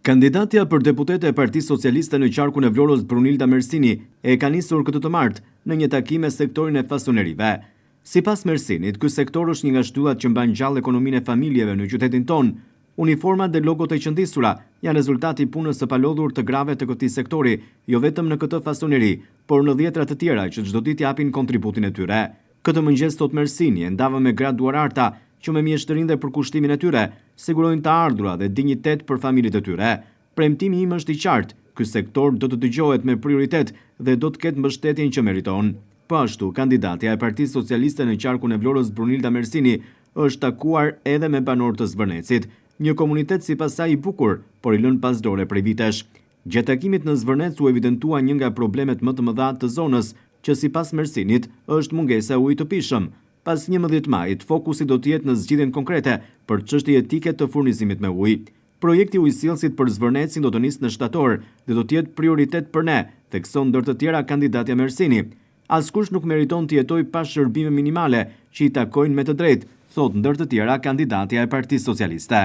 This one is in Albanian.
Kandidatja për deputete e Partisë Socialiste në qarkun e Vlorës Brunilda Mersini e ka nisur këtë të martë në një takim me sektorin e fasonerive. Sipas Mersinit, ky sektor është një nga shtyllat që mban gjallë ekonominë e familjeve në qytetin tonë. Uniformat dhe logot e qëndisura janë rezultati i punës së palodhur të grave të këtij sektori, jo vetëm në këtë fasoneri, por në dhjetra të tjera që çdo ditë japin kontributin e tyre. Këtë mëngjes thot Mersini, e ndava me gra duararta që me mjeshtërinë dhe përkushtimin e tyre sigurojnë të ardhura dhe dinjitet për familjet e tyre. Premtimi im është i qartë, ky sektor do të dëgjohet me prioritet dhe do të ketë mbështetjen që meriton. Po ashtu, kandidatja e Partisë Socialiste në qarkun e Vlorës Brunilda Mersini është takuar edhe me banorët të Zvërnecit, një komunitet sipas saj i bukur, por i lënë pas dore prej vitesh. Gjatë takimit në Zvërnec u evidentua një nga problemet më të mëdha të zonës, që sipas Mersinit është mungesa e ujit të pishëm. Pas 11 majit, fokusi do të jetë në zgjidhjen konkrete për çështje etike të furnizimit me ujë. Projekti ujësillësit për Zvërnecin do të nisë në shtator dhe do të jetë prioritet për ne, thekson ndër të tjera kandidatja Mersini. Askush nuk meriton të jetojë pa shërbime minimale që i takojnë me të drejtë, thot ndër të tjera kandidatja e Partisë Socialiste.